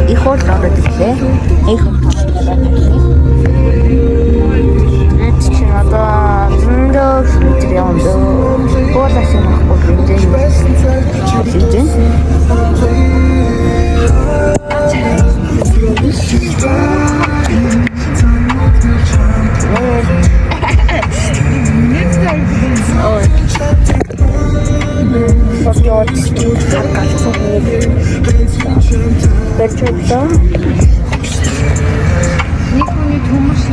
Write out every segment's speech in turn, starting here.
Их ордоор гэхээ. Их чинь одоо зөндөө метр явна. Боолаш нахгүй гинжээ. Перчотто. Никой не думаешь,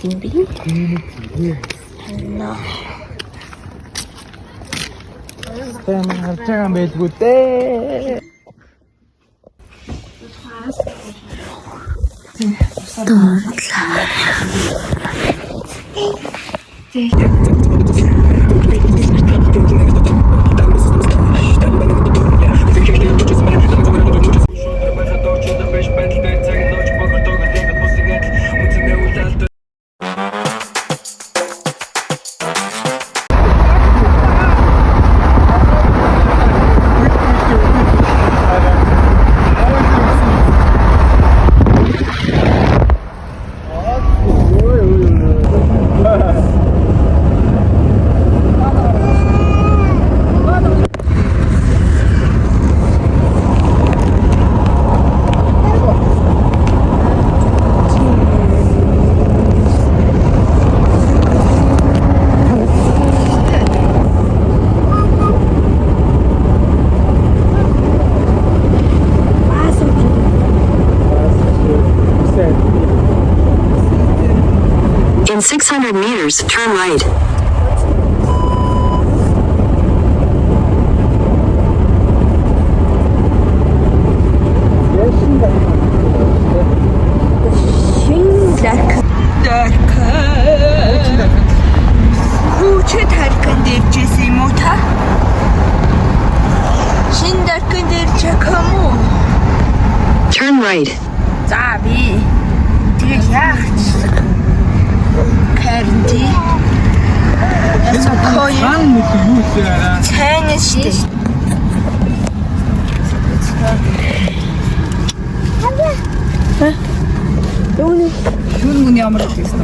anything big? No. Harцаа байдгүй дээ. In 600 meters, turn right. Turn right. За би тэгээд яах вэ? Кэрнти. Хаан нэг юу вэ араа? Тэнэштэй. Шүн мөн ямар гэсэн.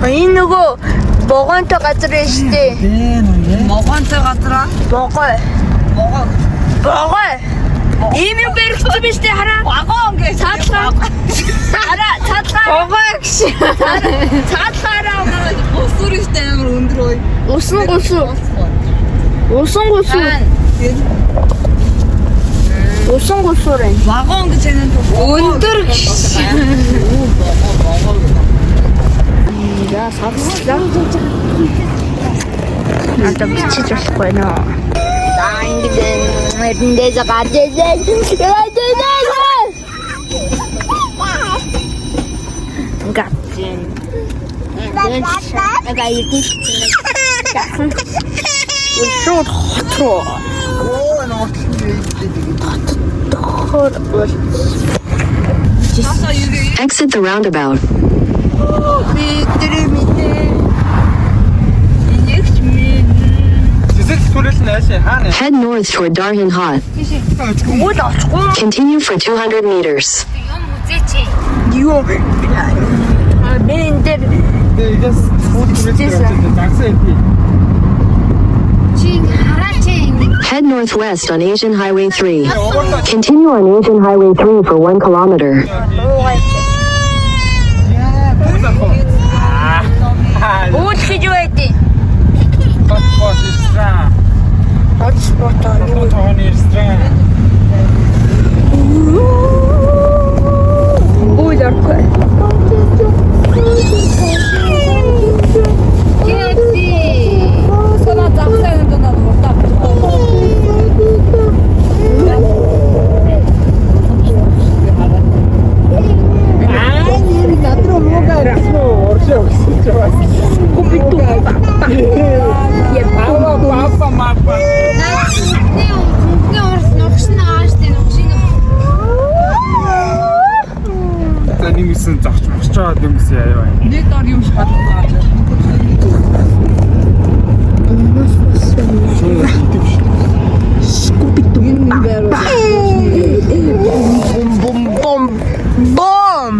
Энэ нөгөө богонтой газар ээ штэ. Могонтой газар. Богой. Ийм юм баригдсан биз дээ хараа. Вагон гэж Цаадлаа. Хараа цаадлаа. Богой гэж. Цаадлаараа өнөө усүр ихтэй амар өндөр ой. усан гусуу. Усан гусуурын. Вагон гэж энэ Өндөр гэж. За савслаа. Надад бичиж болохгүй нөө. За ингэдэн эрэндээс гарч ирсэн. Гатин. Эга ирдэн. Улсууд хотроо. Exit the roundabout. Head north toward Darhan Hat. Continue for 200 meters. Юу мен дээр Head northwest on Asian Highway 3. Continue on Asian Highway 3 for 1 kilometer. Út гэж байдیں۔ Ой, яркое. Нэгсэн зогч мөчөөд юм гэсэн яа. Нэг дор юм шиг бодлоо. Скупиту. Бом.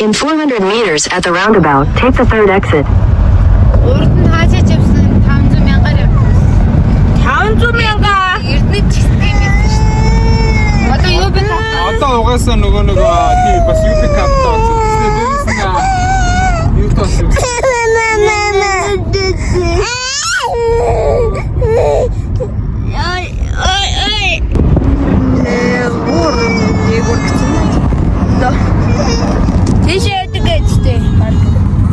In 400 meters at the roundabout, take the third exit. Урд нь хаашаач явсан 500,000-аар явсан. 500,000. Эрдэнэ ч гэсэн юм байсан шүү дээ. Одоо юу бэ? Одоо угаасаа нөгөө тий бас юу би капта гэсэн. Юу тас юу.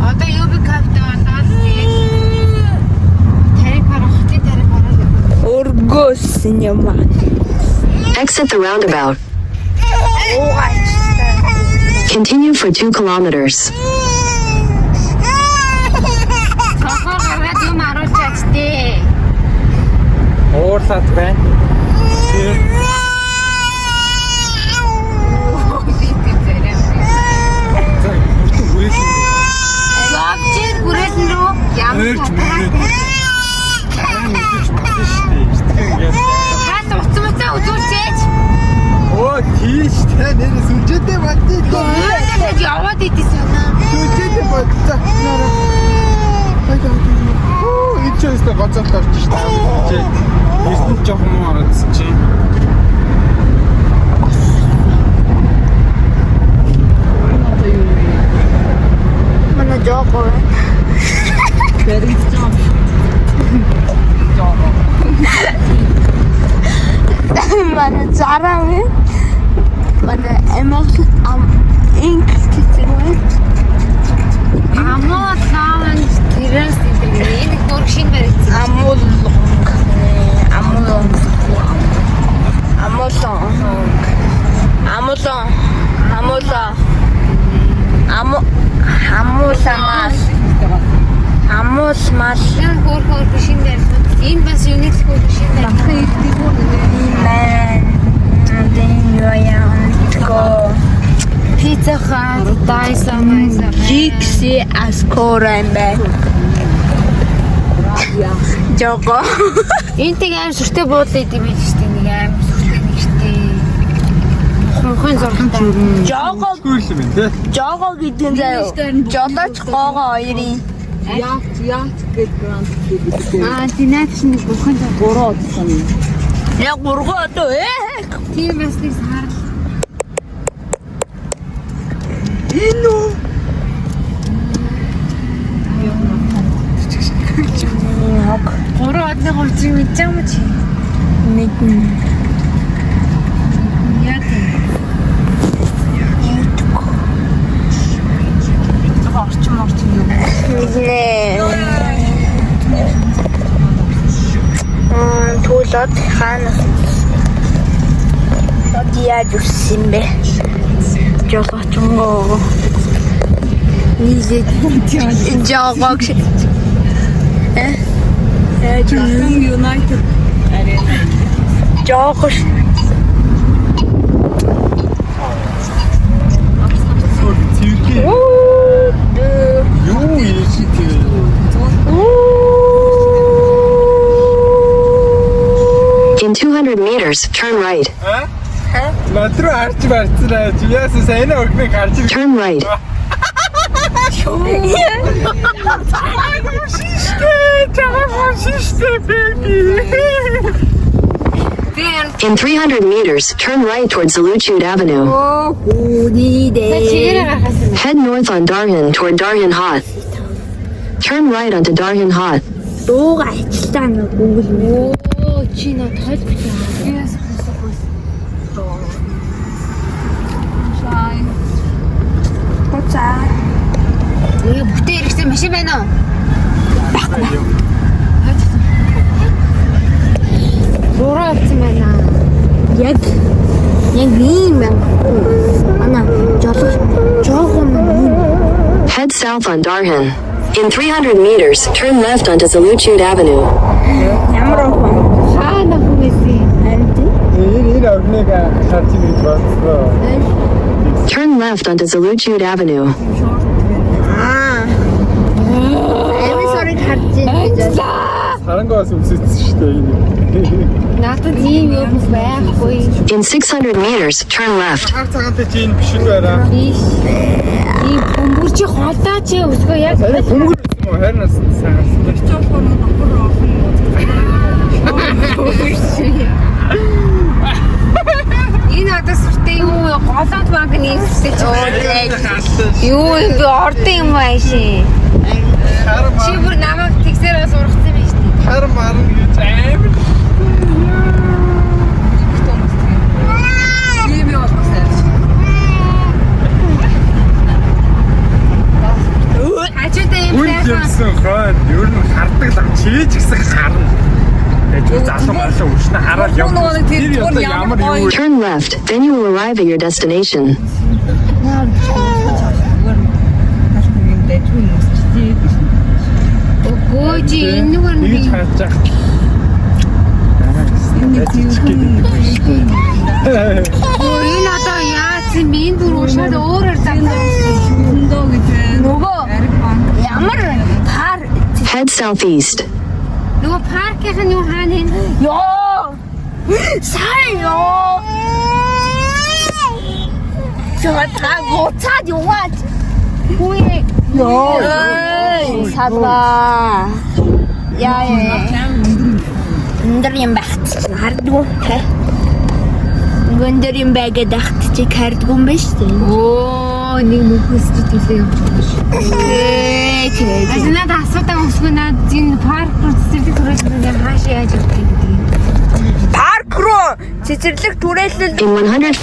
Одоо юу бэ капта болоод тэгээд тариф харахтай тариф хараад. Exit the roundabout. Continue for 2 kilometers. Хахаа гараад юм харуулж чадтээ. Уурлаад байна. Явчих хүрээсэн рүү ямар хаад уцмацаа үзүүлчихээч. Оо тийш тэ нэр сүлжээтэй байтий. Тэгээд яваад идэв санаа. Сүлжээтэй байтаа. Оо ичээстэй гоцолт орчих та. Эсэнд жоохон муу оруулсан чи. Манай жоо. Манай зараа вэ? Манай эмоц инкститэн. Амоо тааван тэрээс энэ хөршин баригдсан. Амуулмал Энэ хөршин баригдсан. Энэ бас юник хөршин баригдсан. Pizza Hut, Dyson, Jixi Ascorambe. Жого. энэ тэг аим сүртэй буудлаа идэв байж штэ нэг аим сүртэй нэг штэ. Хонхон зурхантай. Жого. Гүйлм юм те. Жого гэдэг нь заяа. Жолооч гоогоо хоёрын. Тинаач нэг хонхон зурхан. Яг гургоо одоо Тийм бас нэг сар. Гурван одны хувцсыг мэдэж байгаа юм чи. мэднэ. Яа тийм. Орчин юу? Мэднэ. Туулаад хаана. Яаж үссэн бэ? Жогоочгоо. Нийлээд жогоог. United. Жогош. Цэвэрхий. Юу ийштэй. In 200 meters, turn right. Надруу харж барцгаа. Яас сайн өгмийг харж. Turn right. In 300 meters, turn right towards Zaluchud Avenue. Head north on Darhan toward Darhan Hot. Turn right onto Darhan Hot. Дууга ачлаа нэг Google. Чи нөө тойд битээ. Хоцаа. Бүтээ ирсэн машин байна уу? Буруу авсан байна. Яг ийм байна. Ана жоохон Head south on Darhan. In 300 meters, turn left onto Zaluchud Avenue. ямар охин. Хаана хүмүүсээ? Энэ өгмийг харж ирж байна. Turn left onto Zaluchud Avenue. Эмисорыг харж байна. Харангаас үсэсэн шүү дээ энэ. Надад ийм юм байхгүй. In 600 meters, turn left. Хаг цагаантай чи энэ биш үү арай. Ийм бөмбөр чи холдоо чи өсгөө яг. Бөмбөр юм уу? Харин сайн. Энэ юу голомт банкны эсвэлж юу юм би ордын юм байшээ. Чи бүр намайг тэгсээрээ сургацсан юм шүү дээ. Хар марна гэж амар. ийм юм болмосоо. Хажуудаа юм Үн сайхан. юмсан хойд ер нь хардаг л чийж гисэн харна. Тэгээд залуу марлаа өчнө хараад явна. Тэр одоо ямар юу Turn left, then you will arrive at your destination. Өө чи энэ нүгээр хийж нэг хаач яах. энэ одоо яац юм бэ? Энэ бүр уушаад өөрөөр загнаа. Нөгөө ямар пар Head southeast. нөгөө паркийн юу хаана юм? Ёо. Сайн ёо. Та гоцаад яваад. Хүй. Ёо. Садва. Яа. Өндөр юм багт хардгүй. Өндөр юм байгаад ахт чи хардгүй юм байна шүү дээ. Оо нэг нөхөс чи төлөө явж байгаа шүү. Окей. Надад асуудаг өсгөө над энэ парк руу цэцэрлэг түрээлэлээ хаашаа яаж явах гэдэг. Парк руу цэцэрлэг түрээлэл In 100